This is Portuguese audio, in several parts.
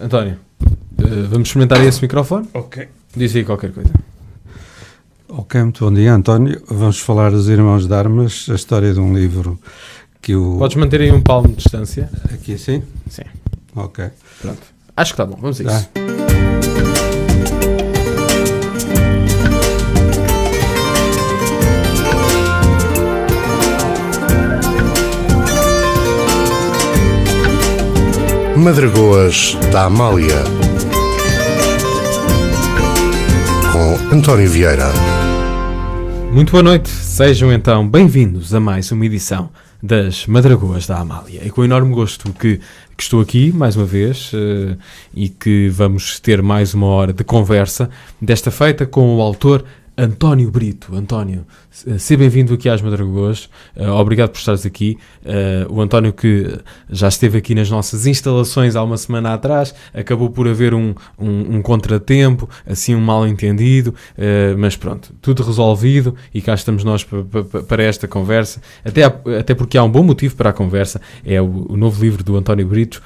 António, vamos experimentar esse microfone? Ok. Diz aí qualquer coisa. Ok, muito bom dia, António. Vamos falar dos Irmãos de Armas, a história de um livro que o... Podes manter aí um palmo de distância? Aqui assim? Sim. Ok. Pronto. Acho que está bom, vamos a isso. Madragoas da Amália, com António Vieira. Muito boa noite, sejam então bem-vindos a mais uma edição das Madragoas da Amália. E com enorme gosto que estou aqui mais uma vez e que vamos ter mais uma hora de conversa, desta feita com o autor António Brito. António, seja bem-vindo aqui às Madragoas, obrigado por estares aqui. O António, que já esteve aqui nas nossas instalações há uma semana atrás, acabou por haver um contratempo, assim um mal-entendido, mas pronto, tudo resolvido e cá estamos nós para esta conversa, até porque há um bom motivo para a conversa. É o novo livro do António Brito,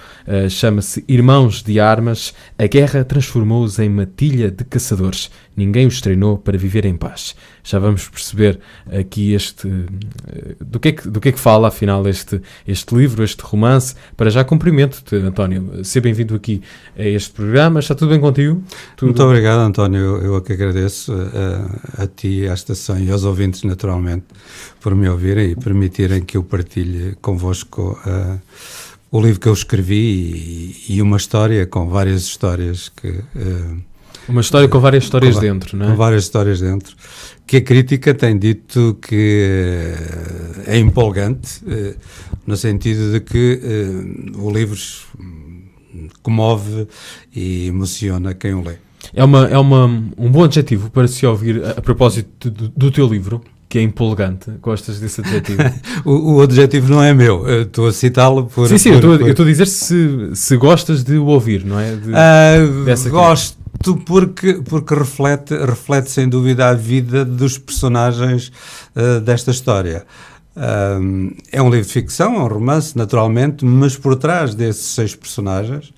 chama-se Irmãos de Armas, a guerra transformou-os em matilha de caçadores, ninguém os treinou para viver em paz. Já vamos perceber aqui do que é que fala afinal este livro, este romance. Para já cumprimento-te, António, seja bem-vindo aqui a este programa. Está tudo bem contigo? Tudo... Muito obrigado, António, eu que agradeço a ti, à estação e aos ouvintes naturalmente por me ouvirem e permitirem que eu partilhe convosco o livro que eu escrevi e uma história com várias histórias que... Uma história com várias histórias dentro, não é? Com várias histórias dentro, que a crítica tem dito que é empolgante, no sentido de que o livro comove e emociona quem o lê. É um bom adjetivo para se ouvir a propósito do teu livro, que é empolgante. Gostas desse adjetivo? o adjetivo não é meu, estou a citá-lo por... Sim, eu estou a dizer se gostas de o ouvir, não é? Gosto. Porque reflete sem dúvida a vida dos personagens desta história. É um livro de ficção, é um romance, naturalmente, mas por trás desses 6 personagens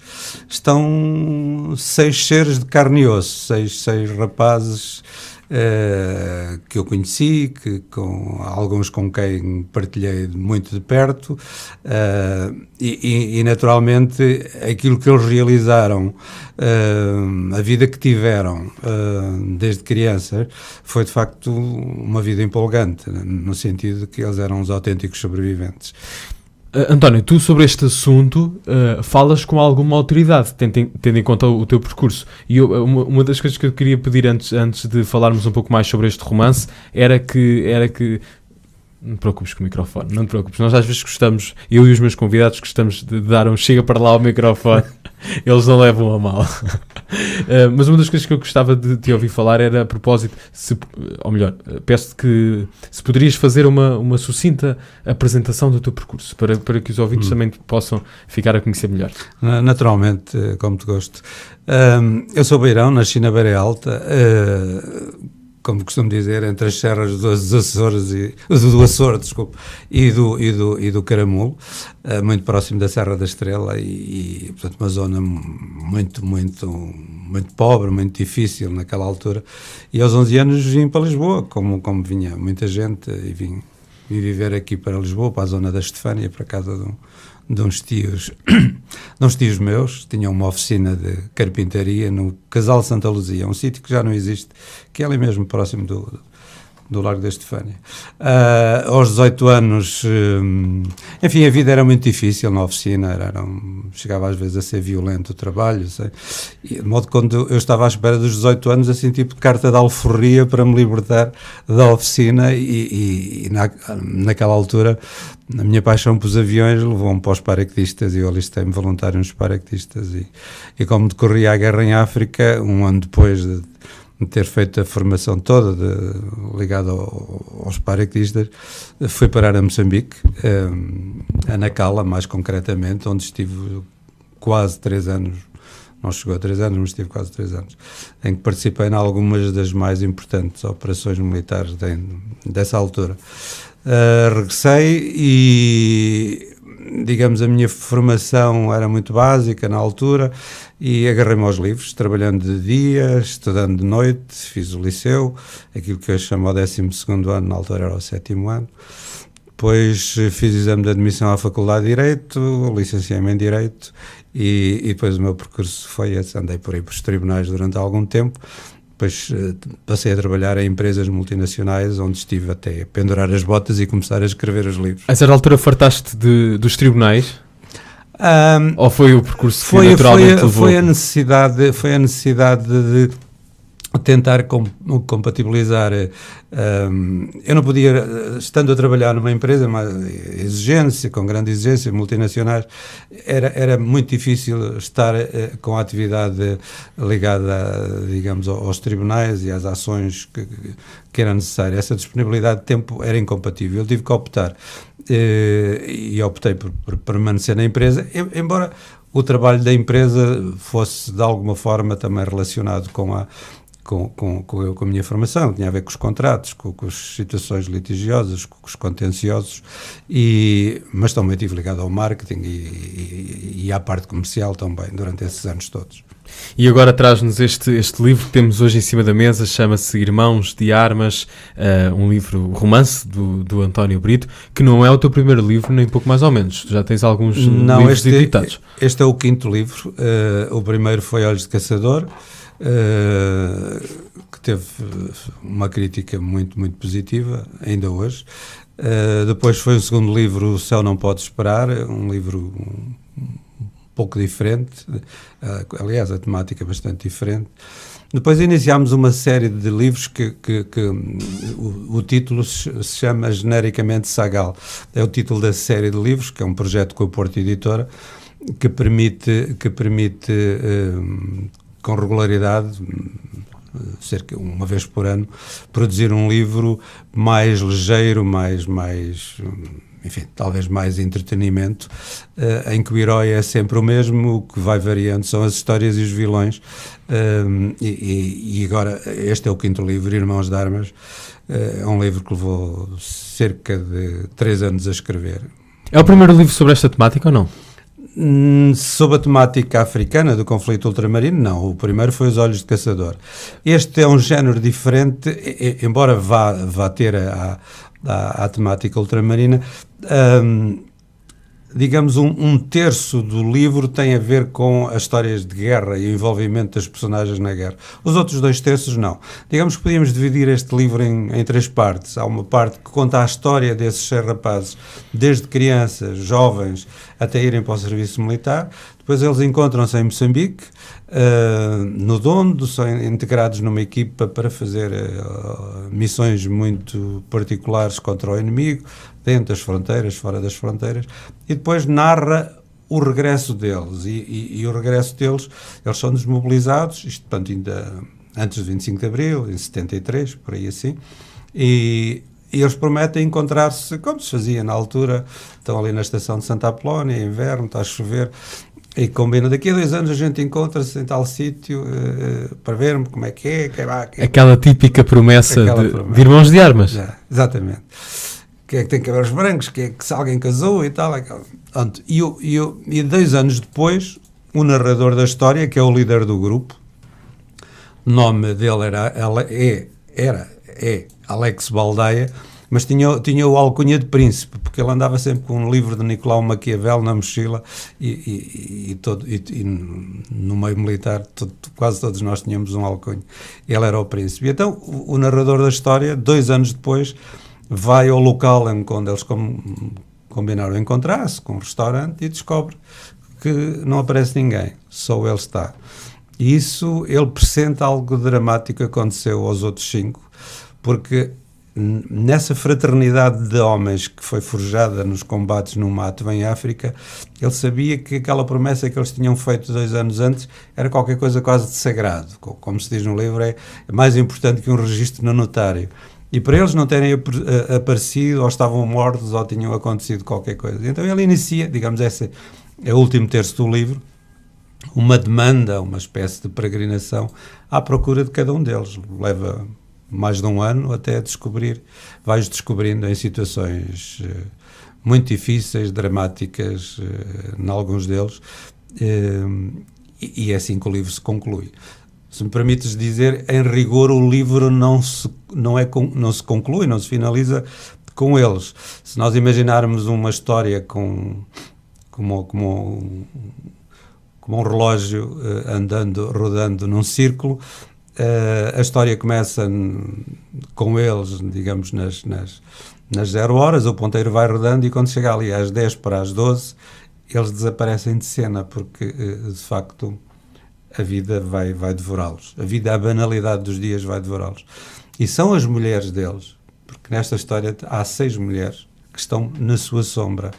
estão 6 seres de carne e osso, 6 rapazes que eu conheci, com alguns com quem partilhei muito de perto, e naturalmente aquilo que eles realizaram, a vida que tiveram desde crianças, foi de facto uma vida empolgante, no sentido de que eles eram os autênticos sobreviventes. António, tu sobre este assunto falas com alguma autoridade, tendo em conta o teu percurso. E uma das coisas que eu queria pedir antes de falarmos um pouco mais sobre este romance era que não te preocupes com o microfone, não te preocupes. Nós às vezes gostamos, eu e os meus convidados gostamos de dar chega para lá ao microfone, eles não levam a mal. Mas uma das coisas que eu gostava de te ouvir falar era a propósito, ou melhor, peço-te que se poderias fazer uma sucinta apresentação do teu percurso, para que os ouvintes também possam ficar a conhecer melhor. Naturalmente, como te gosto. Eu sou beirão, nasci na Beira Alta, como costumo dizer, entre as serras do Açor, e do Caramulo, muito próximo da Serra da Estrela e portanto, uma zona muito pobre, muito difícil naquela altura. E aos 11 anos vim para Lisboa, como vinha muita gente, e vim viver aqui para Lisboa, para a zona da Estefânia, para casa de uns tios meus. Tinham uma oficina de carpintaria no Casal Santa Luzia, um sítio que já não existe, que é ali mesmo próximo do Largo da Estefânia. Aos 18 anos, enfim, a vida era muito difícil na oficina, chegava às vezes a ser violento o trabalho, e, de modo que quando eu estava à espera dos 18 anos, assim, tipo carta de alforria para me libertar da oficina, e naquela altura a minha paixão pelos aviões levou-me para os paraquedistas e eu alistei-me voluntário nos paraquedistas e como decorria a guerra em África, um ano depois de ter feito a formação toda ligada aos paraquedistas, fui parar a Moçambique, a Nacala mais concretamente, onde estive quase 3 anos, não chegou a 3 anos, mas estive quase 3 anos, em que participei em algumas das mais importantes operações militares dessa altura. Regressei digamos, a minha formação era muito básica na altura e agarrei-me aos livros, trabalhando de dia, estudando de noite, fiz o liceu, aquilo que eu chamo o 12º ano, na altura era o 7º ano. Depois fiz exame de admissão à Faculdade de Direito, licenciei-me em Direito e depois o meu percurso foi esse. Andei por aí pelos tribunais durante algum tempo, depois passei a trabalhar em empresas multinacionais onde estive até a pendurar as botas e começar a escrever os livros. A certa altura fartaste dos tribunais? Ou foi o percurso que naturalmente levou? Foi a necessidade de tentar compatibilizar. Eu não podia, estando a trabalhar numa empresa com grande exigência, multinacionais, era muito difícil estar com a atividade ligada, digamos, aos tribunais e às ações que era necessária. Essa disponibilidade de tempo era incompatível. Eu tive que optar e optei por permanecer na empresa, embora o trabalho da empresa fosse de alguma forma também relacionado com a minha formação, tinha a ver com os contratos, com as situações litigiosas, com os contenciosos, mas também estive ligado ao marketing e à parte comercial também, durante esses anos todos. E agora traz-nos este livro que temos hoje em cima da mesa, chama-se Irmãos de Armas, um livro, romance do António Brito, que não é o teu primeiro livro, nem pouco mais ou menos. Tu já tens alguns livros editados. Este é o 5º livro, o primeiro foi Olhos de Caçador, que teve uma crítica muito, muito positiva, ainda hoje. Depois foi o segundo livro, O Céu Não Pode Esperar, um livro um pouco diferente, aliás, a temática é bastante diferente. Depois iniciámos uma série de livros que o título se chama genericamente Sagal. É o título da série de livros, que é um projeto com a Porto Editora, que permite com regularidade, cerca de uma vez por ano, produzir um livro mais ligeiro, enfim, talvez mais entretenimento, em que o herói é sempre o mesmo, o que vai variando são as histórias e os vilões, e agora este é o 5º livro, Irmãos de Armas, é um livro que levou cerca de 3 anos a escrever. É o primeiro livro sobre esta temática ou não? Sobre a temática africana do conflito ultramarino, não. O primeiro foi Os Olhos de Caçador. Este é um género diferente, embora vá ter a temática ultramarina. Digamos, um terço do livro tem a ver com as histórias de guerra e o envolvimento das personagens na guerra. Os outros 2 terços, não. Digamos que podíamos dividir este livro em 3 partes. Há uma parte que conta a história desses 6 rapazes, desde crianças, jovens, até irem para o serviço militar. Depois eles encontram-se em Moçambique, no Dondo, são integrados numa equipa para fazer missões muito particulares contra o inimigo, dentro das fronteiras, fora das fronteiras, e depois narra o regresso deles, e o regresso deles, eles são desmobilizados, isto, portanto, ainda antes de 25 de Abril, em 73, por aí assim, e eles prometem encontrar-se, como se fazia na altura, estão ali na estação de Santa Apolónia, é inverno, está a chover, e combina, daqui a 2 anos a gente encontra-se em tal sítio para vermos como é que é. Aquela típica promessa de Irmãos de Armas. Exatamente. Que é que tem cabelos brancos, que é que se alguém casou e tal. E 2 anos depois, o narrador da história, que é o líder do grupo, o nome dele é Alex Baldaia, mas tinha o alcunha de príncipe, porque ele andava sempre com um livro de Nicolau Maquiavel na mochila e no meio militar quase todos nós tínhamos um alcunha. Ele era o príncipe. E então o narrador da história, 2 anos depois, vai ao local onde eles combinaram encontrar-se, com um restaurante, e descobre que não aparece ninguém, só ele está. E isso, ele pressente algo dramático que aconteceu aos outros 5, porque nessa fraternidade de homens que foi forjada nos combates no mato em África, ele sabia que aquela promessa que eles tinham feito 2 anos antes era qualquer coisa quase de sagrado, como se diz no livro, é mais importante que um registro no notário. E para eles não terem aparecido, ou estavam mortos, ou tinham acontecido qualquer coisa. Então ele inicia, digamos, esse é o último terço do livro, uma demanda, uma espécie de peregrinação à procura de cada um deles. Leva mais de 1 ano até vais descobrindo em situações muito difíceis, dramáticas, em alguns deles, e é assim que o livro se conclui. Se me permites dizer, em rigor o livro não se conclui, não se finaliza com eles. Se nós imaginarmos uma história como um relógio rodando num círculo, a história começa com eles, digamos, nas 0 horas, o ponteiro vai rodando, e quando chega ali às 10 para as 12, eles desaparecem de cena, porque, de facto, a vida vai devorá-los. A banalidade dos dias vai devorá-los. E são as mulheres deles, porque nesta história há 6 mulheres que estão na sua sombra.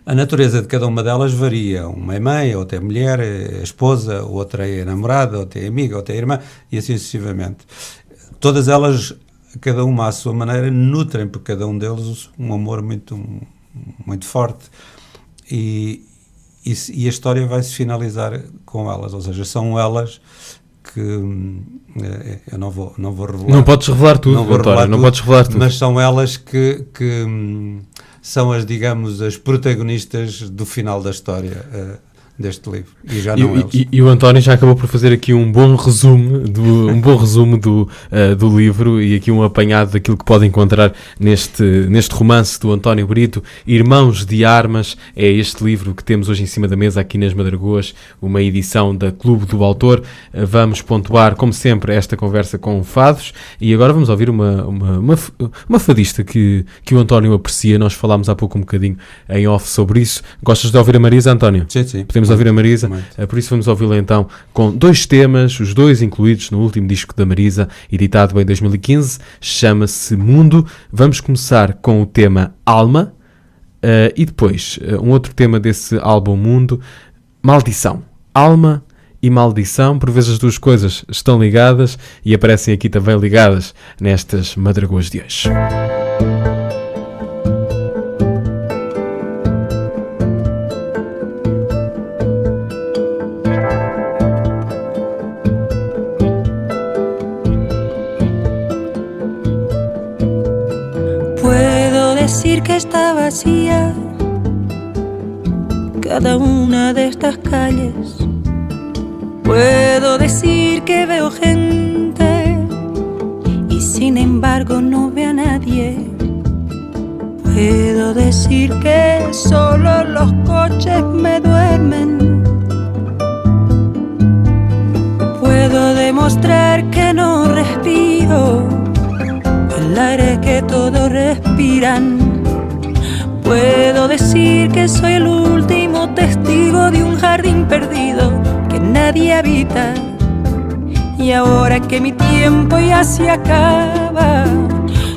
A natureza de cada uma delas varia. Uma é mãe, outra é mulher, é esposa, outra é namorada, outra é amiga, outra é irmã, e assim sucessivamente. Todas elas, cada uma à sua maneira, nutrem por cada um deles um amor muito, muito forte. E a história vai se finalizar com elas, ou seja, são elas que eu não vou revelar. Não podes revelar tudo, António, não podes revelar tudo. Mas são elas que são digamos, as protagonistas do final da história deste livro, e já não eles. E o António já acabou por fazer aqui um bom resumo do livro, e aqui um apanhado daquilo que pode encontrar neste romance do António Brito, Irmãos de Armas. É este livro que temos hoje em cima da mesa aqui nas Madragoas, uma edição da Clube do Autor. Vamos pontuar, como sempre, esta conversa com fados, e agora vamos ouvir uma fadista que o António aprecia. Nós falámos há pouco um bocadinho em off sobre isso. Gostas de ouvir a Marisa, António? Sim. Podemos ouvir a Marisa, por isso vamos ouvi-la então com 2 temas, os 2 incluídos no último disco da Marisa, editado em 2015, chama-se Mundo. Vamos começar com o tema Alma, e depois um outro tema desse álbum Mundo, Maldição. Alma e maldição, por vezes as 2 coisas estão ligadas e aparecem aqui também ligadas nestas Madragoas de hoje. Decir que está vacía cada una de estas calles. Puedo decir que veo gente y sin embargo no veo a nadie. Puedo decir que solo los coches me duermen. Puedo demostrar que no respiro el aire que todos respiran. Puedo decir que soy el último testigo de un jardín perdido que nadie habita. Y ahora que mi tiempo ya se acaba,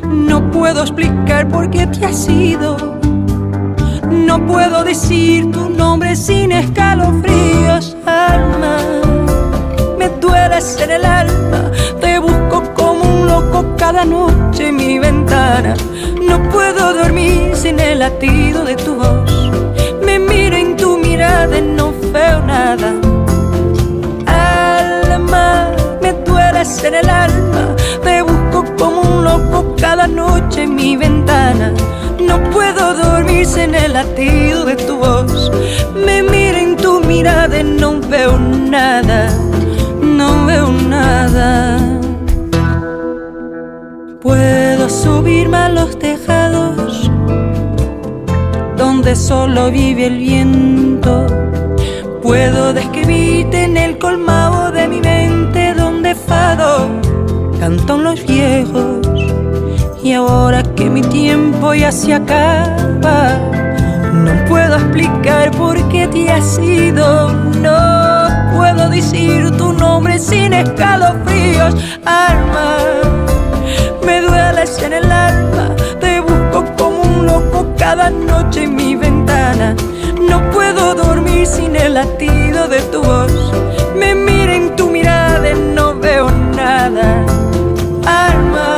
no puedo explicar por qué te has ido. No puedo decir tu nombre sin escalofríos. Alma, me dueles en el alma. Te busco como un loco cada noche en mi ventana. No puedo dormir sin el latido de tu voz. Me miro en tu mirada y no veo nada. Alma, me dueles en el alma. Te busco como un loco cada noche en mi ventana. No puedo dormir sin el latido de tu voz. Me miro en tu mirada y no veo nada. No veo nada. Puedo subirme a los tejados donde solo vive el viento. Puedo describirte en el colmado de mi mente donde fado cantan los viejos. Y ahora que mi tiempo ya se acaba, no puedo explicar por qué te has ido. No puedo decir tu nombre sin escalofríos. Alma, me dueles en el alma. Te busco como un loco cada noche en mi ventana. No puedo dormir sin el latido de tu voz. Me miro en tu mirada y no veo nada. Alma,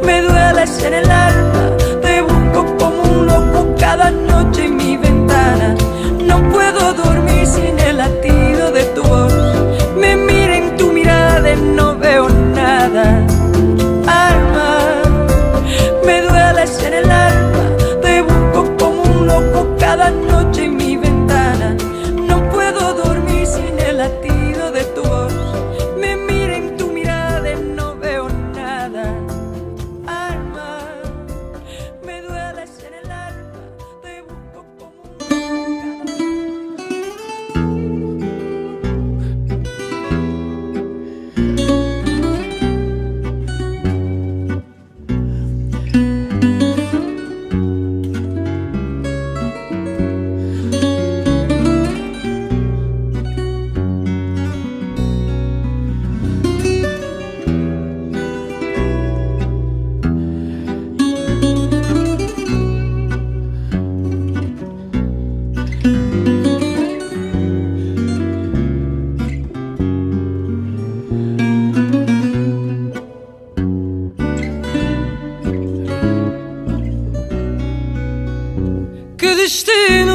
me dueles en el alma. Te busco como un loco cada noche en mi ventana. No puedo dormir sin el latido de tu voz. Me miro en tu mirada y no veo nada. Alma, me dueles en el alma. destino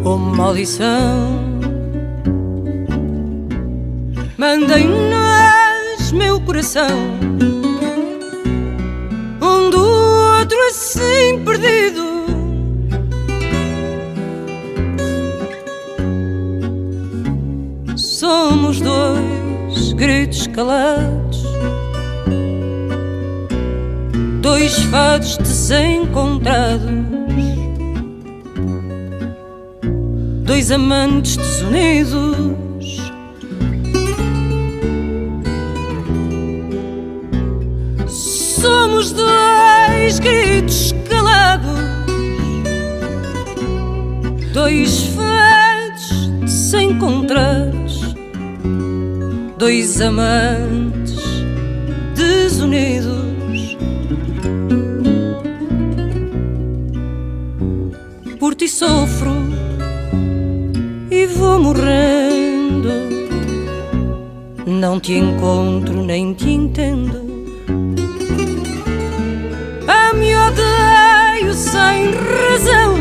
ou maldição. Mandem-nas meu coração, um do outro assim perdido. Somos dois gritos calados, dois fados desencontrados, dois amantes desunidos. Somos dois gritos calados, dois fados desencontrados, dois amantes desunidos. Por ti sofro e vou morrendo, não te encontro nem te entendo. Me odeio sem razão,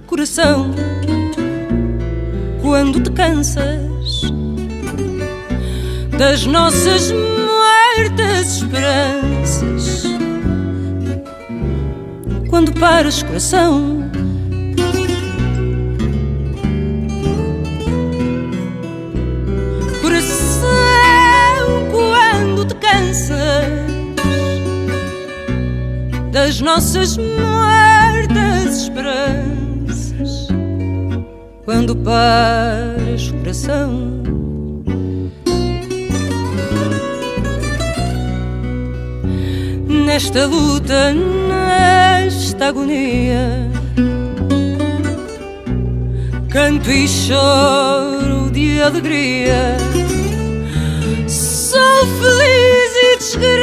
coração, quando te cansas das nossas muertas esperanças, quando paras, coração, das nossas muertas esperanças, quando paras, coração. Nesta luta, nesta agonia, canto e choro de alegria. Sou feliz e desgraçada,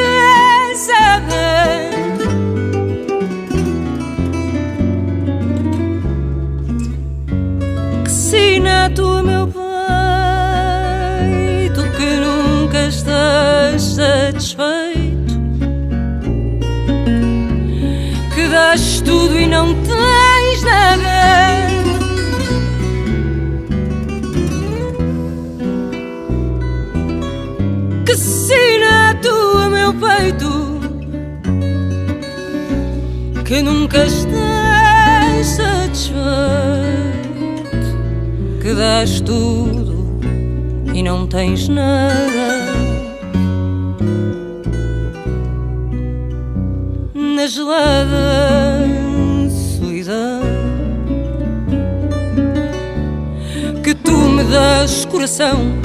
que sina tu, meu peito, que nunca estás satisfeito, que dás tudo e não tens nada. Que sina tu, meu peito, que nunca estás satisfeito, que dás tudo e não tens nada. Na gelada solidão que tu me dás, coração,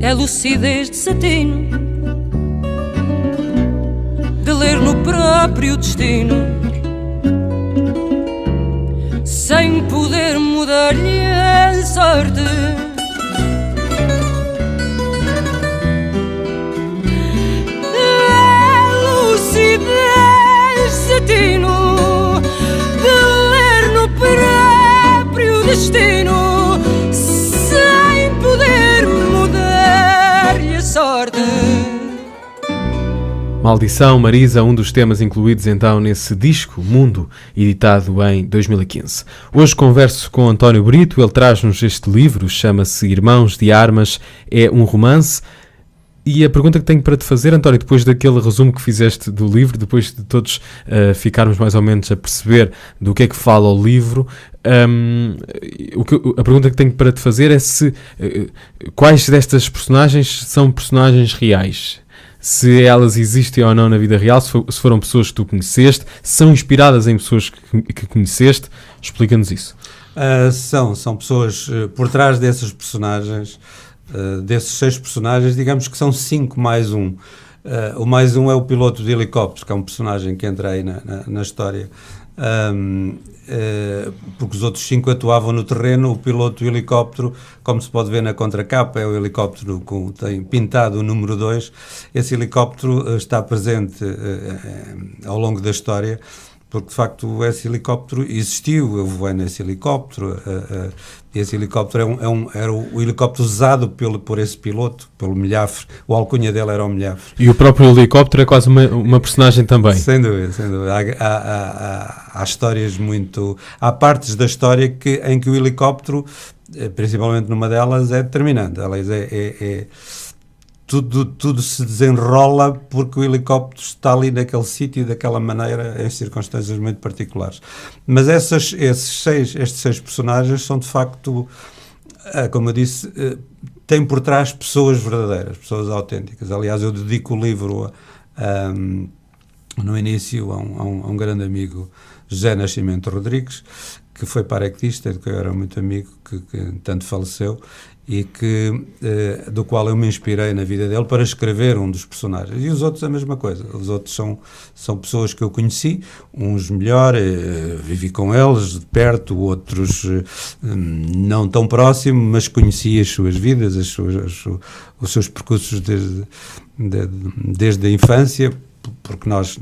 é lucidez de satino, de ler no próprio destino, sem poder mudar-lhe a sorte. É lucidez de satino, de ler no próprio destino, sem poder mudar-lhe a sorte. Maldição, Marisa, um dos temas incluídos então nesse disco Mundo, editado em 2015. Hoje converso com António Brito, ele traz-nos este livro, chama-se Irmãos de Armas, é um romance. E a pergunta que tenho para te fazer, António, depois daquele resumo que fizeste do livro, depois de todos ficarmos mais ou menos a perceber do que é que fala o livro, a pergunta que tenho para te fazer é se quais destas personagens são personagens reais? Se elas existem ou não na vida real, se foram pessoas que tu conheceste, se são inspiradas em pessoas que conheceste, explica-nos isso. São pessoas por trás dessas personagens, desses 6 personagens, digamos que são 5 mais um. O mais um é o piloto de helicóptero, que é um personagem que entra aí na história, porque os outros 5 atuavam no terreno. O piloto do helicóptero, como se pode ver na contracapa, é o helicóptero tem pintado o número 2. Esse helicóptero está presente ao longo da história, porque de facto esse helicóptero existiu. Eu voei nesse helicóptero. Esse helicóptero era o helicóptero usado por esse piloto, pelo Milhafre. O alcunha dele era o Milhafre. E o próprio helicóptero é quase uma personagem também. Sem dúvida, sem dúvida. Há histórias muito... Há partes da história em que o helicóptero, principalmente numa delas, é determinante. Aliás, tudo se desenrola porque o helicóptero está ali naquele sítio daquela maneira, em circunstâncias muito particulares. Mas estes 6 personagens são de facto, como eu disse, têm por trás pessoas verdadeiras, pessoas autênticas. Aliás, eu dedico o livro no início a um grande amigo, José Nascimento Rodrigues, que foi paraquedista, de que eu era muito amigo, que tanto faleceu, e do qual eu me inspirei na vida dele para escrever um dos personagens. E os outros a mesma coisa. Os outros são pessoas que eu conheci, uns melhor, vivi com eles de perto, outros não tão próximo, mas conheci as suas vidas, os seus percursos desde a infância, porque nós,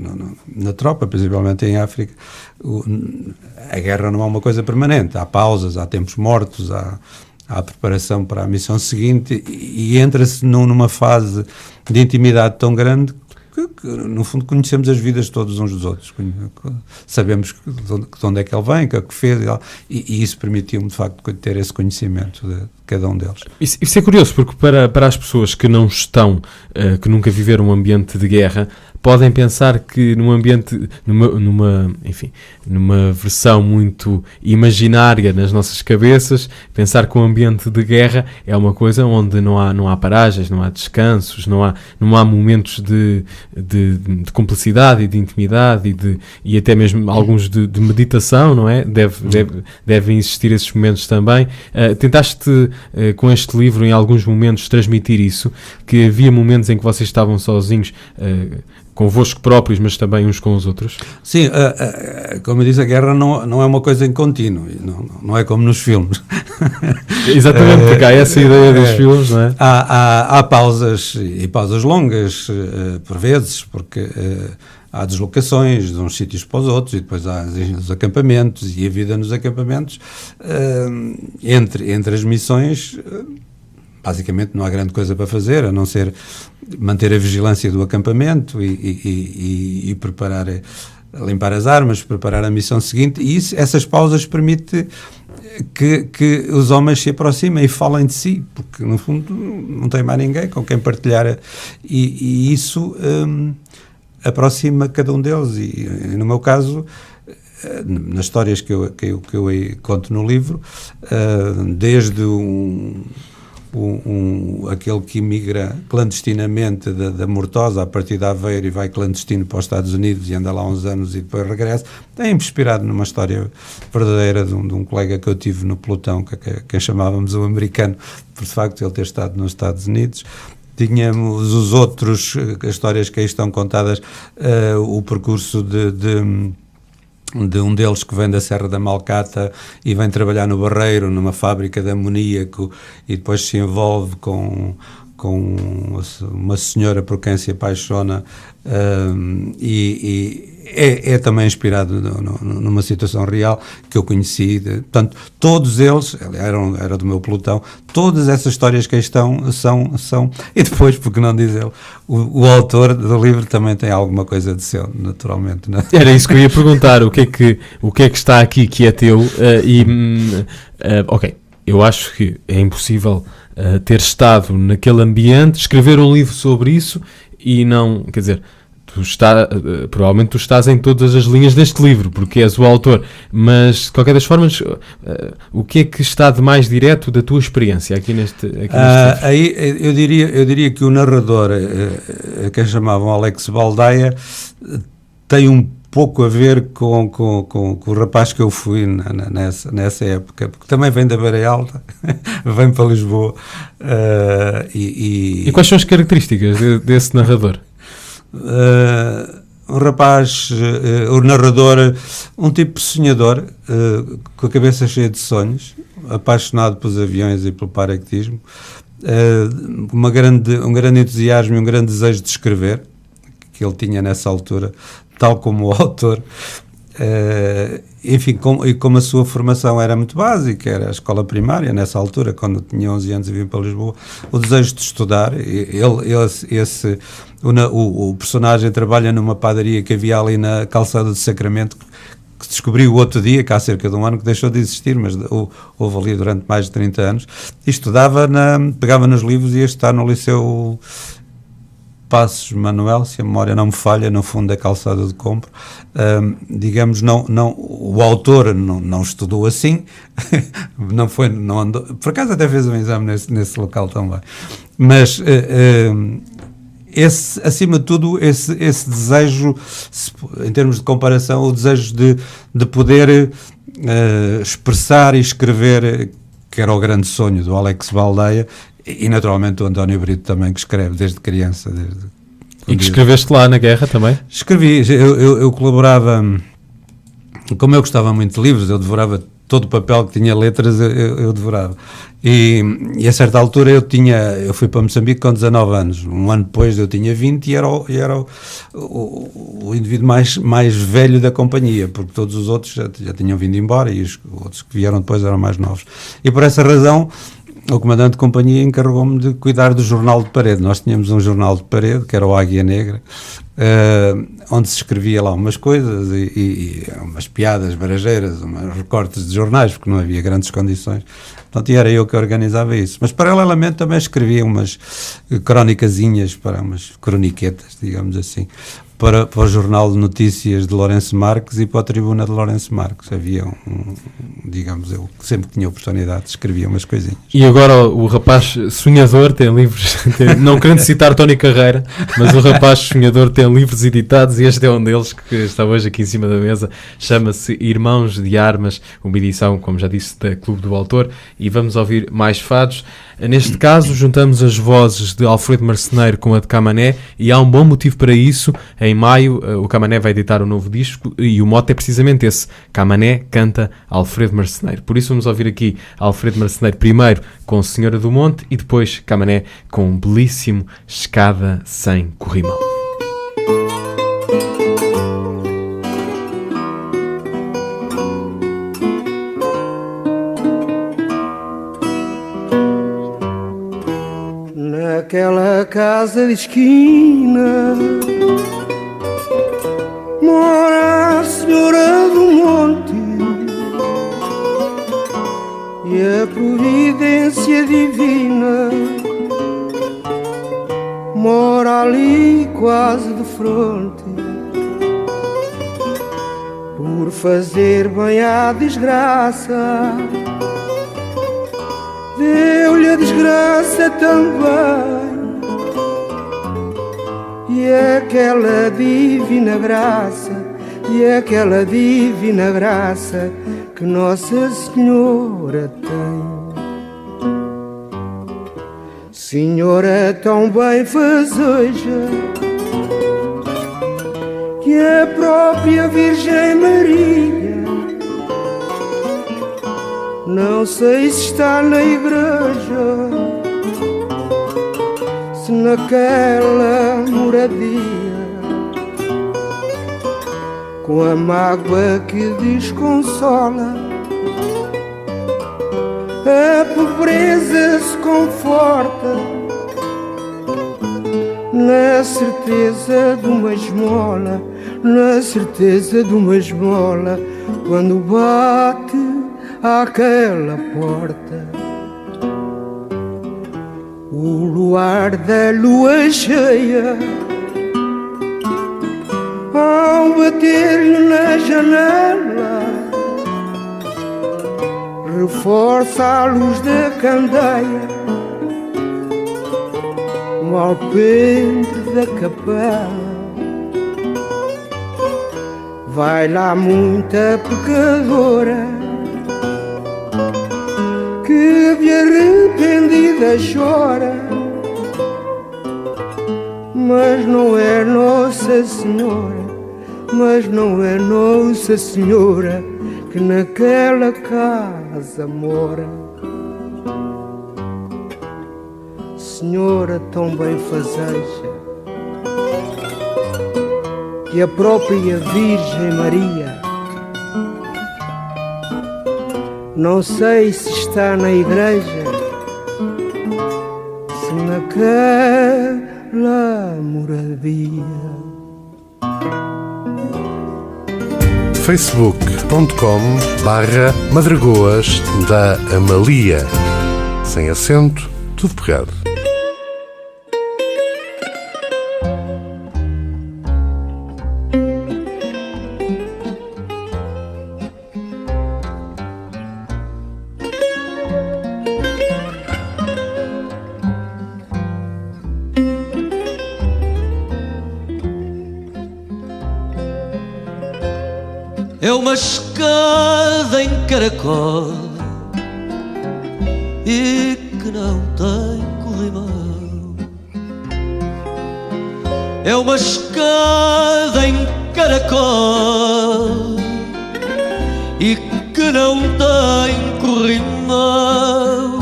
na tropa, principalmente em África, a guerra não é uma coisa permanente. Há pausas, há tempos mortos, há preparação para a missão seguinte, e entra-se numa fase de intimidade tão grande que, no fundo, conhecemos as vidas todos uns dos outros. Sabemos de onde é que ele vem, o que é que fez, e isso permitiu-me, de facto, ter esse conhecimento de cada um deles. Isso é curioso, porque para as pessoas que não estão, que nunca viveram um ambiente de guerra, podem pensar que num ambiente, numa versão muito imaginária nas nossas cabeças, pensar que um ambiente de guerra é uma coisa onde não há paragens, não há descansos, não há momentos de cumplicidade e de intimidade e até mesmo alguns de meditação, não é? Devem existir esses momentos também. Tentaste, com este livro, em alguns momentos, transmitir isso, que havia momentos em que vocês estavam sozinhos, convosco próprios, mas também uns com os outros? Sim, como eu disse, a guerra não é uma coisa em contínuo, não é como nos filmes. Exatamente, porque há essa ideia dos filmes, não é? Há pausas, e pausas longas, por vezes, porque há deslocações de uns sítios para os outros, e depois há os acampamentos, e a vida nos acampamentos, entre as missões... Basicamente não há grande coisa para fazer, a não ser manter a vigilância do acampamento e preparar, limpar as armas, preparar a missão seguinte, e essas pausas permitem que os homens se aproximem e falem de si, porque no fundo não tem mais ninguém com quem partilhar, e isso aproxima cada um deles, e no meu caso... nas histórias que eu conto no livro, desde aquele que emigra clandestinamente da Mortosa a partir de Aveiro e vai clandestino para os Estados Unidos e anda lá uns anos e depois regressa, tem-me inspirado numa história verdadeira de um colega que eu tive no pelotão, que chamávamos o americano, por de facto ele ter estado nos Estados Unidos. Tínhamos os outros, as histórias que aí estão contadas, o percurso de um deles que vem da Serra da Malcata e vem trabalhar no Barreiro, numa fábrica de amoníaco, e depois se envolve com uma senhora por quem se apaixona, e é também inspirado numa situação real que eu conheci. Portanto, todos eles era do meu pelotão, todas essas histórias que aí estão são e depois, porque não diz ele, o autor do livro também tem alguma coisa de seu, naturalmente, não é? Era isso que eu ia perguntar, o que é que está aqui que é teu, ok, eu acho que é impossível ter estado naquele ambiente, escrever um livro sobre isso e não, quer dizer, provavelmente tu estás em todas as linhas deste livro, porque és o autor, mas de qualquer das formas, o que é que está de mais direto da tua experiência aqui neste livro? Aí eu diria que o narrador, que chamavam Alex Baldaia, tem um pouco a ver com o rapaz que eu fui nessa época, porque também vem da Beira Alta, vem para Lisboa. E quais são as características desse narrador? um rapaz, o narrador, um tipo sonhador, com a cabeça cheia de sonhos, apaixonado pelos aviões e pelo paraquedismo, um grande entusiasmo e um grande desejo de escrever, que ele tinha nessa altura, tal como o autor. Enfim, como a sua formação era muito básica, era a escola primária, nessa altura, quando eu tinha 11 anos e vim para Lisboa, o desejo de estudar, o personagem trabalha numa padaria que havia ali na calçada do Sacramento, que descobri o outro dia, que há cerca de um ano que deixou de existir, mas houve ali durante mais de 30 anos, e pegava nos livros e ia estudar no Liceu Passos Manuel, se a memória não me falha, no fundo da calçada de Compro. Digamos, o autor não estudou assim, não andou, por acaso até fez um exame nesse local também, mas acima de tudo, esse desejo, em termos de comparação, o desejo de poder expressar e escrever, que era o grande sonho do Alex Baldeia, e naturalmente o António Brito também, que escreve desde criança. E que escreveste lá na guerra também? Escrevi, eu colaborava, como eu gostava muito de livros, eu devorava todo o papel que tinha letras, eu devorava. E a certa altura eu fui para Moçambique com 19 anos, um ano depois eu tinha 20 e era o indivíduo mais velho da companhia, porque todos os outros já tinham vindo embora e os outros que vieram depois eram mais novos. E por essa razão, o comandante de companhia encarregou-me de cuidar do jornal de parede. Nós tínhamos um jornal de parede, que era o Águia Negra, onde se escrevia lá umas coisas e umas piadas barajeiras, uns recortes de jornais, porque não havia grandes condições. Portanto, era eu que organizava isso. Mas, paralelamente, também escrevia umas cronicazinhas, umas croniquetas, digamos assim, para o Jornal de Notícias de Lourenço Marques e para a Tribuna de Lourenço Marques. Havia digamos, eu sempre que tinha oportunidade escrevia umas coisinhas. E agora o rapaz sonhador tem livros, não querendo citar Tony Carreira, mas o rapaz sonhador tem livros editados e este é um deles que está hoje aqui em cima da mesa, chama-se Irmãos de Armas, uma edição, como já disse, da Clube do Autor, e vamos ouvir mais fados. Neste caso, juntamos as vozes de Alfredo Marceneiro com a de Camané e há um bom motivo para isso. Em maio, o Camané vai editar um novo disco e o mote é precisamente esse: Camané canta Alfredo Marceneiro. Por isso vamos ouvir aqui Alfredo Marceneiro primeiro com Senhora do Monte e depois Camané com um belíssimo Escada Sem Corrimão. Naquela casa de esquina mora a Senhora do Monte e a providência divina mora ali quase de fronte. Por fazer bem à desgraça, deu-lhe a desgraça também, e aquela divina graça que Nossa Senhora tem. Senhora tão bem fazeja, que a própria Virgem Maria, não sei se está na igreja, se naquela moradia, com a mágoa que desconsola, a pobreza se conforta, na certeza de uma esmola, na certeza de uma esmola, quando bate àquela porta. O luar da lua cheia, ao bater-lhe na janela, reforça a luz da candeia no alpendre da capela. Vai lá muita pecadora que de arrependida chora, mas não é Nossa Senhora mas não é Nossa Senhora que naquela casa mora. Senhora tão benfazeja, que a própria Virgem Maria, não sei se está na igreja, se naquela moradia. facebook.com/Madragoas da Amália. Sem acento, tudo pegado. É uma escada em caracol e que não tem corrimão. É uma escada em caracol e que não tem corrimão.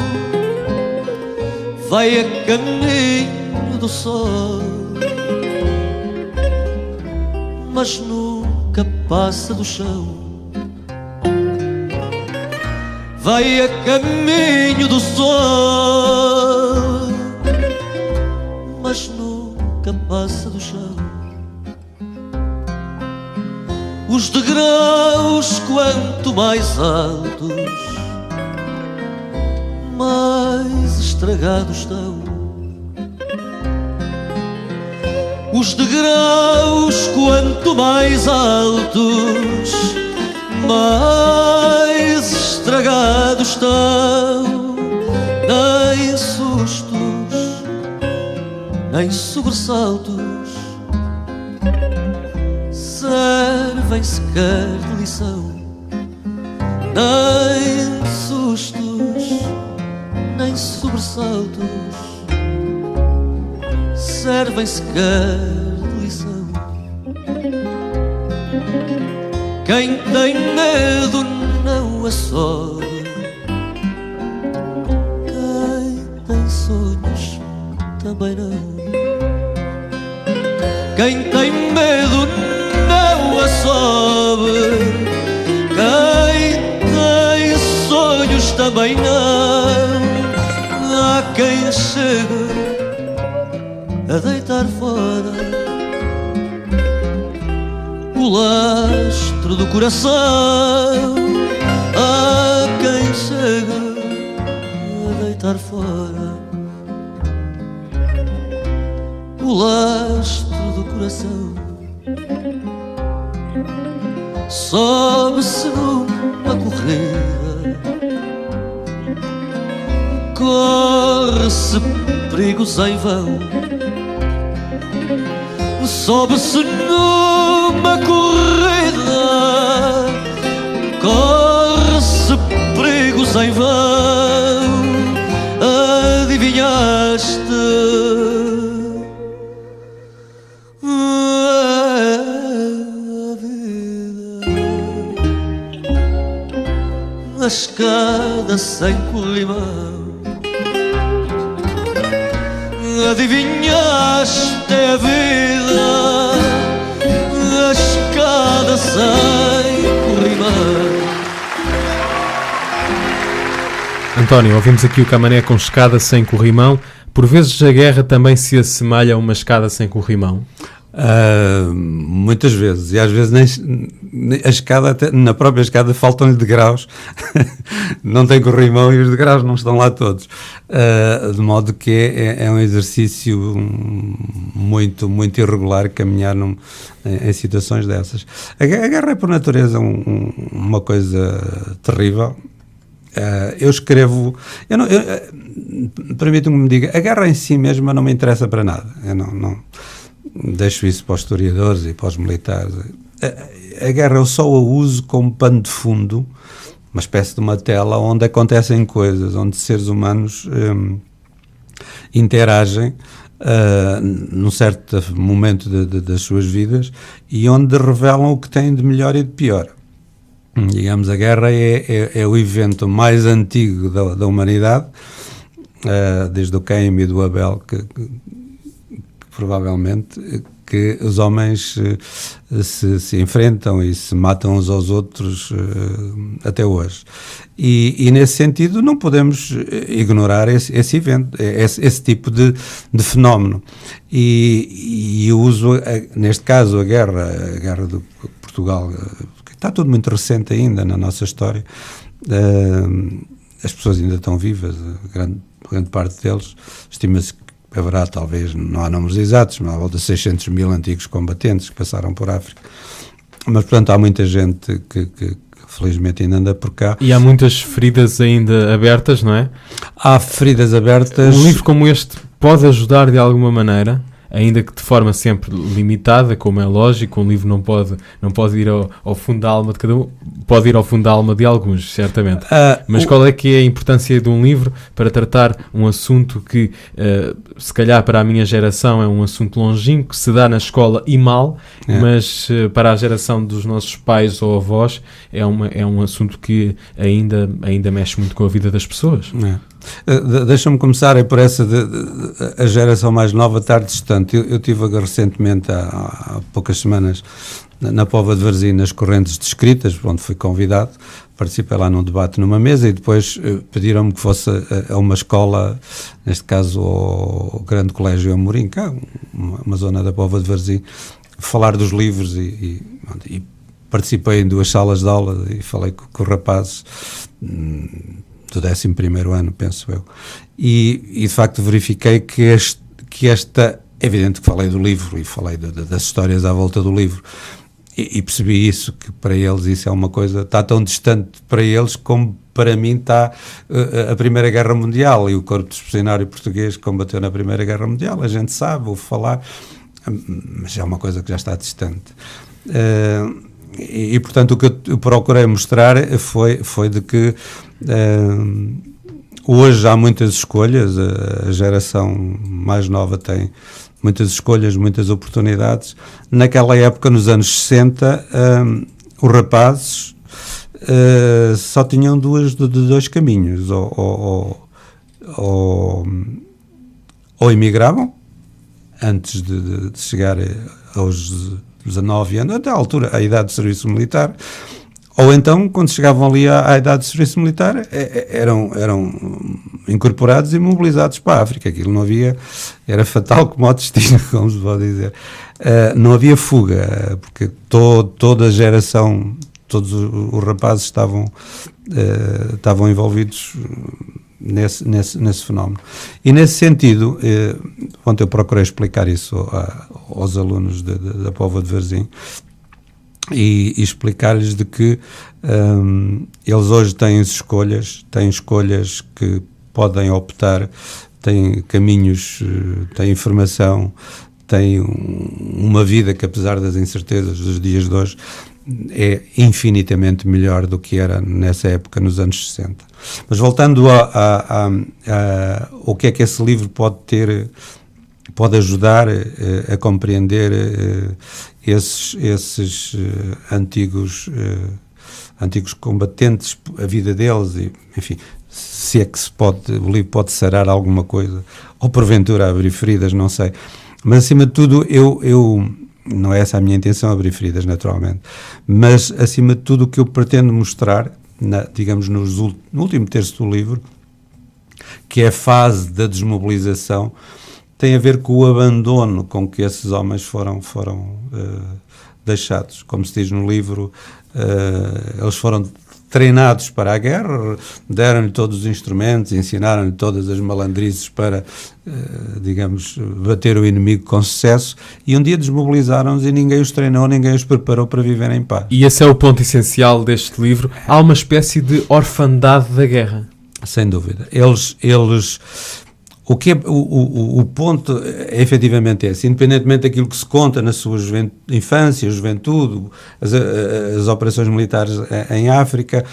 Vai a caminho do sol, mas nunca passa do chão. Vai a caminho do sol, mas nunca passa do chão. Os degraus quanto mais altos, mais estragados estão. Os degraus quanto mais altos, mais estragados estão. Nem sustos, nem sobressaltos servem sequer de lição. Nem sustos, nem sobressaltos servem sequer de lição. Quem tem medo não assobe, quem tem sonhos também não. Quem tem medo não assobe, quem tem sonhos também não. Há quem chegue a deitar fora o lastro do coração. Há quem chega a deitar fora o lastro do coração. Sobe-se numa corrida, corre-se perigos em vão. Sobe-se numa corrida, corre-se perigos em vão. Adivinhaste a vida, a escada sem corrimão. Adivinhaste a vida, a escada sem corrimão. António, ouvimos aqui o Camané com escada sem corrimão. Por vezes a guerra também se assemelha a uma escada sem corrimão? Muitas vezes, e às vezes nem a escada, até, na própria escada faltam-lhe degraus. Não tem corrimão e os degraus não estão lá todos, de modo que é um exercício muito, muito irregular caminhar em situações dessas. A guerra é por natureza uma coisa terrível. Eu escrevo, permito-me que me diga, a guerra em si mesma não me interessa para nada. Eu não deixo isso para os historiadores e para os militares. A guerra eu só a uso como pano de fundo, uma espécie de uma tela onde acontecem coisas, onde seres humanos interagem num certo momento das suas vidas, e onde revelam o que têm de melhor e de pior. Digamos, a guerra é o evento mais antigo da humanidade, desde o Caim e do Abel, que provavelmente que os homens se enfrentam e se matam uns aos outros até hoje. E nesse sentido não podemos ignorar esse evento, esse tipo de fenómeno. E eu uso, neste caso, a guerra de Portugal, que está tudo muito recente ainda na nossa história. As pessoas ainda estão vivas, grande parte deles. Estima-se que haverá, talvez, não há números exatos, mas há volta de 600 mil antigos combatentes que passaram por África. Mas, portanto, há muita gente que felizmente ainda anda por cá. E há muitas feridas ainda abertas, não é? Há feridas abertas. Um livro como este pode ajudar de alguma maneira, ainda que de forma sempre limitada, como é lógico. Um livro não pode ir ao fundo da alma de cada um, pode ir ao fundo da alma de alguns, certamente. Mas qual é que é a importância de um livro para tratar um assunto que, se calhar para a minha geração é um assunto longínquo, que se dá na escola e mal, mas para a geração dos nossos pais ou avós é um assunto que ainda mexe muito com a vida das pessoas. Deixa-me começar por essa a geração mais nova estar distante. Eu estive recentemente, há poucas semanas, na Póvoa de Varzim, nas correntes de escritas, onde fui convidado. Participei lá num debate numa mesa e depois pediram-me que fosse a uma escola, neste caso ao Grande Colégio Amorim, cá, uma zona da Póvoa de Varzim, falar dos livros e participei em 2 salas de aula e falei com rapazes do 11º ano, penso eu, e de facto verifiquei que esta, é evidente que falei do livro e falei das histórias à volta do livro, e percebi isso, que para eles isso é uma coisa, está tão distante para eles como para mim está a Primeira Guerra Mundial e o Corpo Expedicionário Português que combateu na Primeira Guerra Mundial. A gente sabe, ouve falar, mas é uma coisa que já está distante. E portanto o que eu procurei mostrar foi de que hoje há muitas escolhas, a geração mais nova tem muitas escolhas, muitas oportunidades. Naquela época, nos anos 60, os rapazes só tinham dois caminhos, ou emigravam antes de chegar aos 19 anos, até à altura, à idade de serviço militar, ou então, quando chegavam ali à idade de serviço militar, eram incorporados e mobilizados para a África. Aquilo não havia, era fatal como o destino, como se pode dizer. Não havia fuga, porque toda a geração, todos os rapazes estavam envolvidos nesse fenómeno. E nesse sentido, eu procurei explicar isso aos alunos da Póvoa de Varzim e explicar-lhes de que eles hoje têm escolhas que podem optar, têm caminhos, têm informação, têm uma vida que, apesar das incertezas dos dias de hoje, é infinitamente melhor do que era nessa época, nos anos 60. Mas voltando o que é que esse livro pode ajudar a compreender esses antigos combatentes, a vida deles, e, enfim, se é que o livro pode sarar alguma coisa, ou porventura abrir feridas, não sei. Mas acima de tudo, eu não é essa a minha intenção, abrir feridas, naturalmente, mas acima de tudo o que eu pretendo mostrar, digamos, no último terço do livro, que é a fase da desmobilização, tem a ver com o abandono com que esses homens foram deixados. Como se diz no livro, eles foram treinados para a guerra, deram-lhe todos os instrumentos, ensinaram-lhe todas as malandrizes para, digamos, bater o inimigo com sucesso, e um dia desmobilizaram-nos e ninguém os treinou, ninguém os preparou para viver em paz. E esse é o ponto essencial deste livro. Há uma espécie de orfandade da guerra. Sem dúvida. O ponto é efetivamente esse, independentemente daquilo que se conta na sua infância, juventude, as operações militares em África,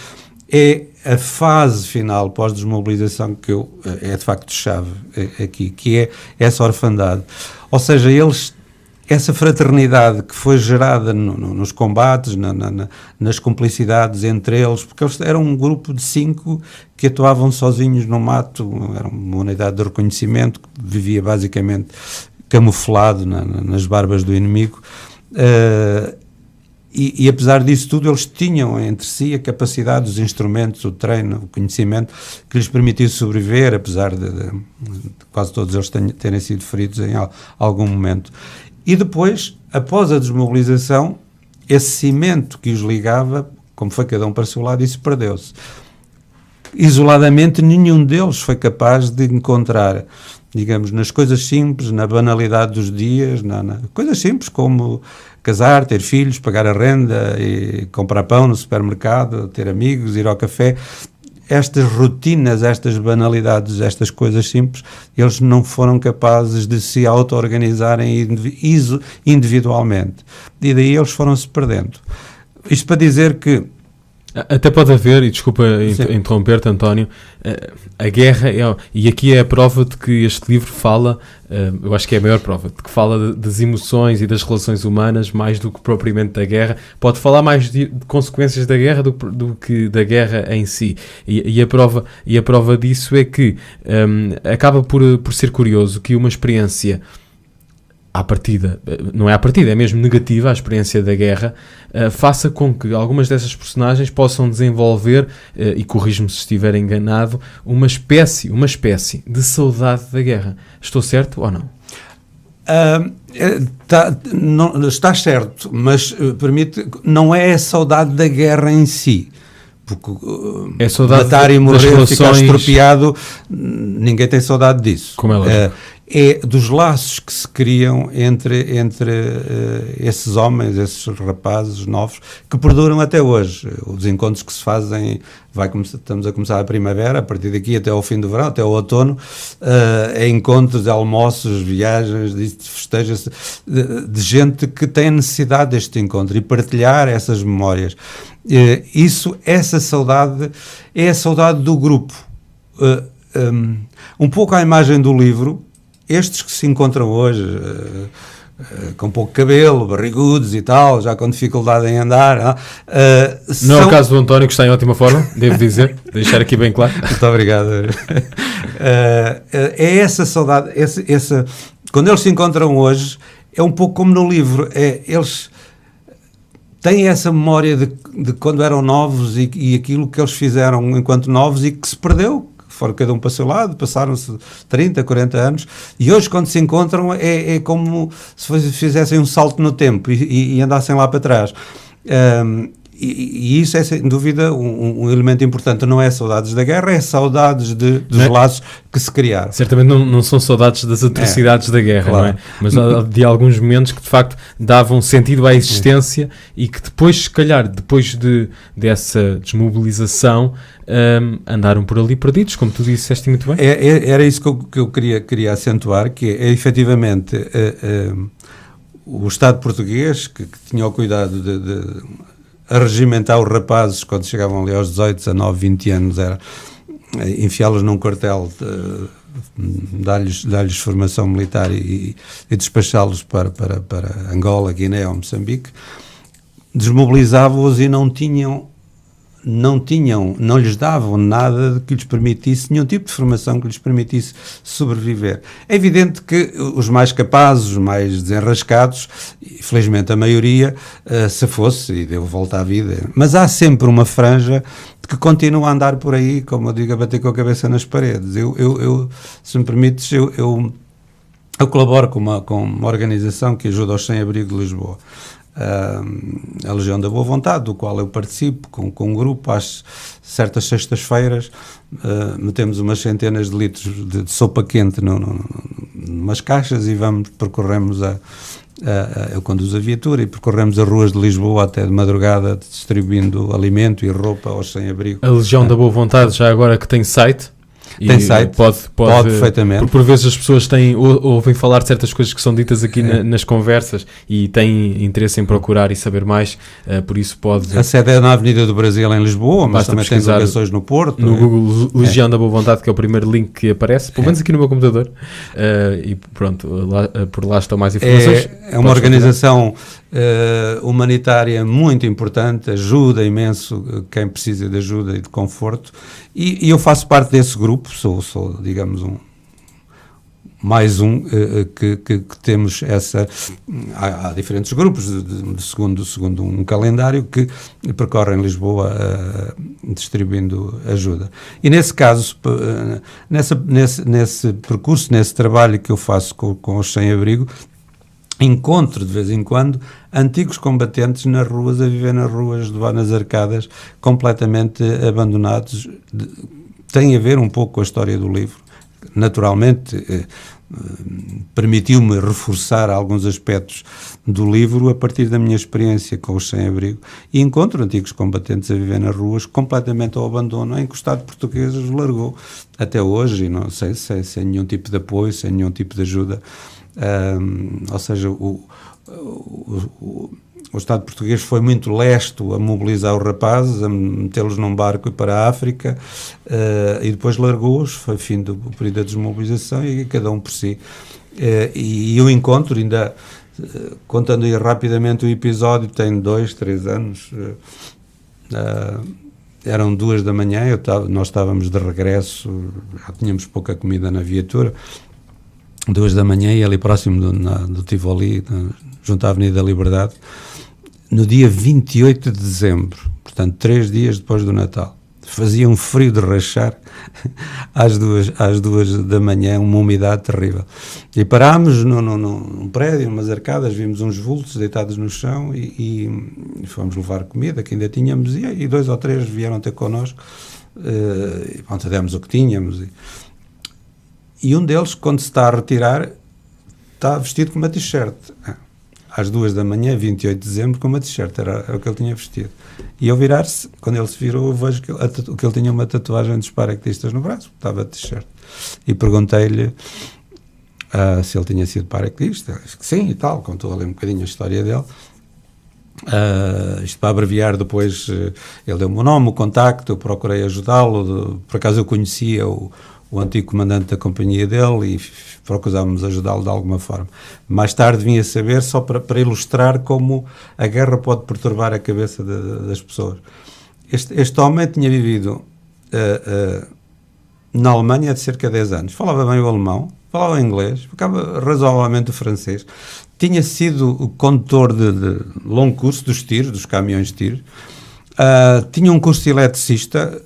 é a fase final, pós-desmobilização, que é de facto chave aqui, que é essa orfandade. Ou seja, essa fraternidade que foi gerada nos combates, nas cumplicidades entre eles, porque eles eram um grupo de 5 que atuavam sozinhos no mato, era uma unidade de reconhecimento que vivia basicamente camuflado nas barbas do inimigo, e apesar disso tudo eles tinham entre si a capacidade, os instrumentos, o treino, o conhecimento que lhes permitiu sobreviver, apesar de quase todos eles terem sido feridos em algum momento. E depois, após a desmobilização, esse cimento que os ligava, como foi cada um para o seu lado, isso perdeu-se. Isoladamente, nenhum deles foi capaz de encontrar, digamos, nas coisas simples, na banalidade dos dias, coisas simples como casar, ter filhos, pagar a renda, e comprar pão no supermercado, ter amigos, ir ao café. Estas rotinas, estas banalidades, estas coisas simples, eles não foram capazes de se auto-organizarem individualmente. E daí eles foram-se perdendo. Isto para dizer que... Até pode haver, e desculpa interromper-te, António, a guerra, e aqui é a prova de que este livro fala, eu acho que é a maior prova, de que fala das emoções e das relações humanas mais do que propriamente da guerra. Pode falar mais de consequências da guerra do que da guerra em si. E a prova disso é que acaba por ser curioso que uma experiência à partida, não é à partida, é mesmo negativa, a experiência da guerra, faça com que algumas dessas personagens possam desenvolver, e corrijo-me se estiver enganado, uma espécie de saudade da guerra. Estou certo ou não? Está certo, mas permite, não é a saudade da guerra em si. Porque é saudade matar e morrer, relações... ficar estropiado, ninguém tem saudade disso. Como é lógico. É dos laços que se criam entre esses homens, esses rapazes novos, que perduram até hoje. Os encontros que se fazem, estamos a começar a primavera, a partir daqui até ao fim do verão, até ao outono, encontros, almoços, viagens, festejos de gente que tem necessidade deste encontro e partilhar essas memórias. Essa saudade é a saudade do grupo. Um pouco à imagem do livro, estes que se encontram hoje, com pouco cabelo, barrigudos e tal, já com dificuldade em andar... não é o caso do António, que está em ótima forma, devo dizer, deixar aqui bem claro. Muito obrigado. É essa saudade, quando eles se encontram hoje, é um pouco como no livro, eles... têm essa memória de quando eram novos e aquilo que eles fizeram enquanto novos e que se perdeu, foram cada um para o seu lado, passaram-se 30, 40 anos, e hoje quando se encontram é como se fizessem um salto no tempo e andassem lá para trás. E isso é sem dúvida um elemento importante. Não é saudades da guerra, é saudades dos laços que se criaram. Certamente não são saudades das atrocidades da guerra, claro. Não é? Mas de alguns momentos que de facto davam sentido à existência e que depois, se calhar, depois dessa desmobilização, andaram por ali perdidos, como tu disseste muito bem. Era isso que eu queria acentuar, que é efetivamente o Estado português, que tinha o cuidado de a regimentar os rapazes quando chegavam ali aos 18, 19, 20 anos, era enfiá-los num quartel, dar-lhes formação militar e despachá-los para Angola, Guiné ou Moçambique. Desmobilizava-os e não lhes davam nada que lhes permitisse, nenhum tipo de formação que lhes permitisse sobreviver. É evidente que os mais capazes, os mais desenrascados, felizmente a maioria, se fosse e deu volta à vida, mas há sempre uma franja que continua a andar por aí, como eu digo, a bater com a cabeça nas paredes. Eu se me permites, eu colaboro com uma organização que ajuda os sem-abrigo de Lisboa, a Legião da Boa Vontade, do qual eu participo com um grupo. Às certas sextas-feiras metemos umas centenas de litros de sopa quente numas caixas e percorremos eu conduzo a viatura e percorremos as ruas de Lisboa até de madrugada, distribuindo alimento e roupa aos sem-abrigo. A Legião da Boa Vontade, já agora que tem site? Tem site? Pode perfeitamente. Porque por vezes as pessoas ouvem falar de certas coisas que são ditas aqui nas conversas e têm interesse em procurar e saber mais, por isso pode... A sede é na Avenida do Brasil, em Lisboa, mas também tem ligações no Porto. No Google, Legião da Boa Vontade, que é o primeiro link que aparece, pelo menos aqui no meu computador, e pronto, por lá estão mais informações. É uma organização humanitária muito importante, ajuda imenso quem precisa de ajuda e de conforto, e eu faço parte desse grupo, sou digamos, mais um que temos essa... Há diferentes grupos, segundo um calendário, que percorrem Lisboa distribuindo ajuda. E nesse caso, nesse percurso, nesse trabalho que eu faço com os sem-abrigo, encontro de vez em quando antigos combatentes nas ruas, a viver nas ruas, nas arcadas, completamente abandonados. Tem a ver um pouco com a história do livro. Naturalmente, permitiu-me reforçar alguns aspectos do livro a partir da minha experiência com os sem-abrigo, e encontro antigos combatentes a viver nas ruas completamente ao abandono, em que o Estado português os largou até hoje, e não sei, sem nenhum tipo de apoio, sem nenhum tipo de ajuda. Ou seja, o Estado português foi muito lesto a mobilizar os rapazes, a metê-los num barco e para a África, e depois largou-os. Foi fim do período da desmobilização, e cada um por si. E eu encontro, ainda contando aí rapidamente o episódio, tem 2-3 anos, eram 2 da manhã, nós estávamos de regresso, já tínhamos pouca comida na viatura, 2 da manhã, e ali próximo do Tivoli, junto à Avenida da Liberdade, no dia 28 de dezembro, portanto 3 dias depois do Natal. Fazia um frio de rachar às 2 da manhã, uma umidade terrível. E parámos num prédio, umas arcadas, vimos uns vultos deitados no chão e fomos levar comida que ainda tínhamos, e 2 ou 3 vieram ter connosco, e pronto, demos o que tínhamos. E um deles, quando se está a retirar, está vestido com uma t-shirt. Às 2 da manhã, 28 de dezembro, com uma t-shirt, era o que ele tinha vestido. E ao virar-se, quando ele se virou, eu vejo que ele tinha uma tatuagem dos paraquedistas no braço, estava de t-shirt. E perguntei-lhe se ele tinha sido paraquedista. Ele disse que sim e tal, contou ali um bocadinho a história dele. Isto para abreviar, depois ele deu-me o nome, o contacto, eu procurei ajudá-lo, por acaso eu conhecia o antigo comandante da companhia dele e procurávamos ajudá-lo de alguma forma. Mais tarde vim a saber, só para ilustrar como a guerra pode perturbar a cabeça das pessoas. Este homem tinha vivido na Alemanha há cerca de 10 anos. Falava bem o alemão, falava o inglês, ficava razoavelmente o francês. Tinha sido o condutor de longo curso dos tiros, dos caminhões de tiros. Tinha um curso de eletricista,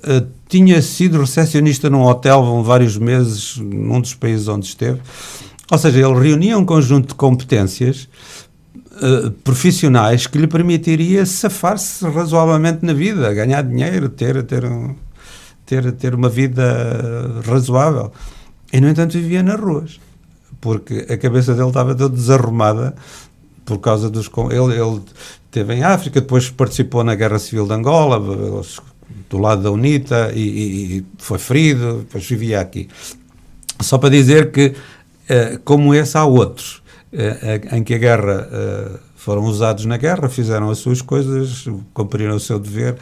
tinha sido recepcionista num hotel vários meses num dos países onde esteve. Ou seja, ele reunia um conjunto de competências profissionais que lhe permitiria safar-se razoavelmente na vida, ganhar dinheiro, ter uma vida razoável. E, no entanto, vivia nas ruas, porque a cabeça dele estava toda desarrumada por causa dos... Ele esteve em África, depois participou na Guerra Civil de Angola, do lado da UNITA, e foi ferido, depois vivia aqui. Só para dizer que, como esse, há outros, em que a guerra, foram usados na guerra, fizeram as suas coisas, cumpriram o seu dever,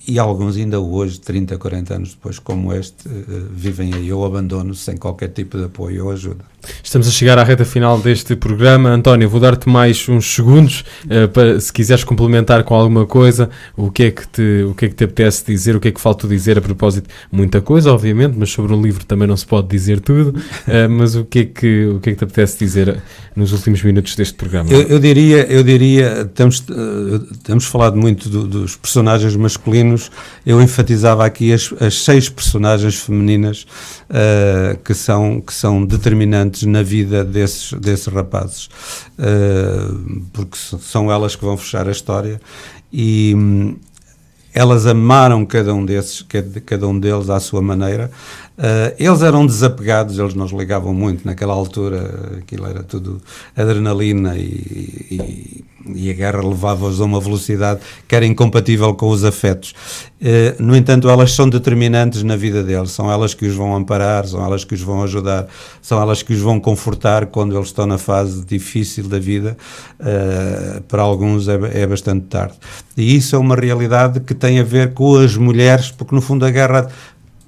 e alguns ainda hoje, 30, 40 anos depois, como este, vivem aí ou abandono sem qualquer tipo de apoio ou ajuda. Estamos a chegar à reta final deste programa. António, vou dar-te mais uns segundos para, se quiseres complementar com alguma coisa, o que é que te apetece dizer, o que é que falta dizer a propósito? Muita coisa, obviamente, mas sobre um livro também não se pode dizer tudo, mas o que é que te apetece dizer nos últimos minutos deste programa? Eu diria, temos falado muito dos personagens masculinos, eu enfatizava aqui as 6 personagens femininas que são determinantes na vida desses rapazes, porque são elas que vão fechar a história, e elas amaram cada um deles à sua maneira, Eles eram desapegados, eles não os ligavam muito. Naquela altura aquilo era tudo adrenalina e a guerra levava-os a uma velocidade que era incompatível com os afetos. No entanto, elas são determinantes na vida deles, são elas que os vão amparar, são elas que os vão ajudar, são elas que os vão confortar quando eles estão na fase difícil da vida. Para alguns é bastante tarde. E isso é uma realidade que tem a ver com as mulheres, porque no fundo a guerra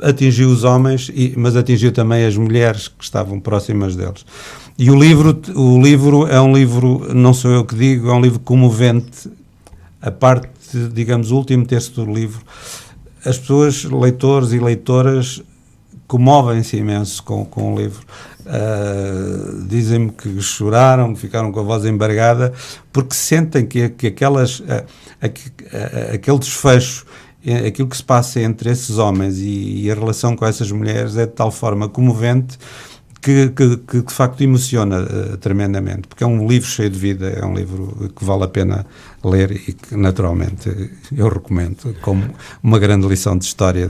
atingiu os homens, mas atingiu também as mulheres que estavam próximas deles. E o livro é um livro, não sou eu que digo, é um livro comovente. A parte, digamos, o último terço do livro, as pessoas, leitores e leitoras, comovem-se imenso com o livro. Dizem-me que choraram, que ficaram com a voz embargada, porque sentem que aquele desfecho, aquilo que se passa entre esses homens e a relação com essas mulheres é de tal forma comovente que de facto emociona tremendamente, porque é um livro cheio de vida, é um livro que vale a pena ler e que naturalmente eu recomendo como uma grande lição de história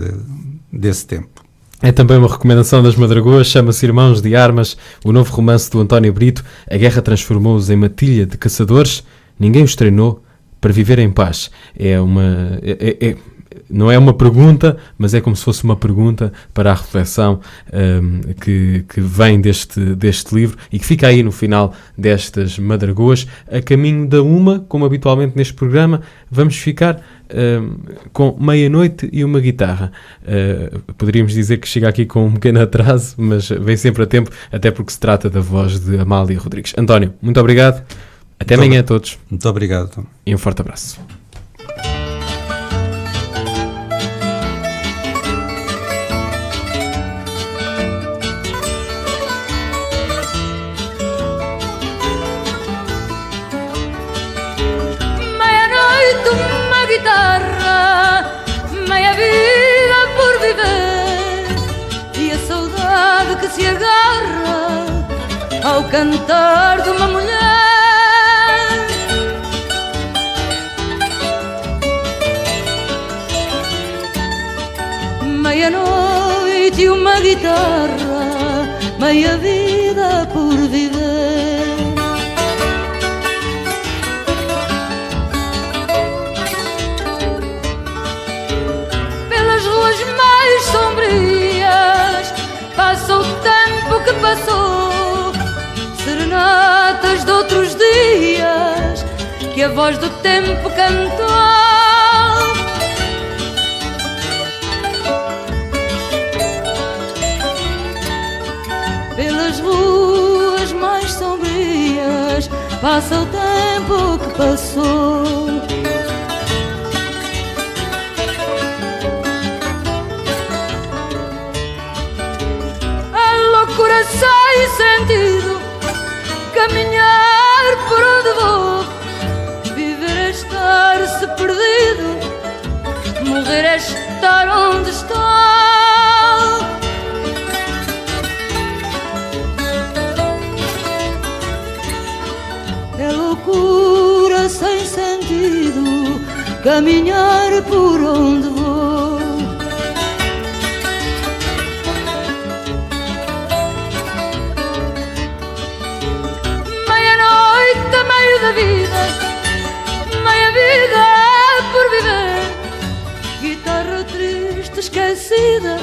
desse tempo. É também uma recomendação das Madragoas, chama-se Irmãos de Armas, o novo romance do António Brito. A guerra transformou-os em matilha de caçadores, ninguém os treinou para viver em paz. Não é uma pergunta, mas é como se fosse uma pergunta para a reflexão que vem deste livro e que fica aí no final destas Madragoas. A caminho da uma, como habitualmente neste programa, vamos ficar com Meia-Noite e uma guitarra. Poderíamos dizer que chega aqui com um pequeno atraso, mas vem sempre a tempo, até porque se trata da voz de Amália Rodrigues. António, muito obrigado. Até amanhã a todos. Muito obrigado, Tom. E um forte abraço. Meia vida por viver e a saudade que se agarra ao cantar de uma mulher. Meia-noite e uma guitarra, meia vida por viver. Mais sombrias passa o tempo que passou, serenatas de outros dias que a voz do tempo cantou. Pelas ruas mais sombrias passa o tempo que passou. Sem sentido, caminhar por onde vou, viver é estar-se perdido, morrer é estar onde estou. É loucura sem sentido, caminhar por onde vou. Da vida, meia vida por viver, guitarra triste esquecida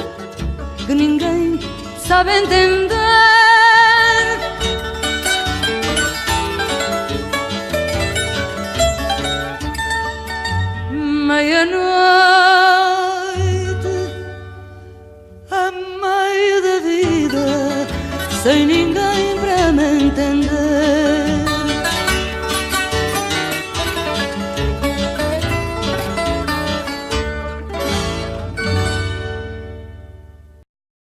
que ninguém sabe entender. Meia-noite, a meio da vida, sem ninguém para me entender.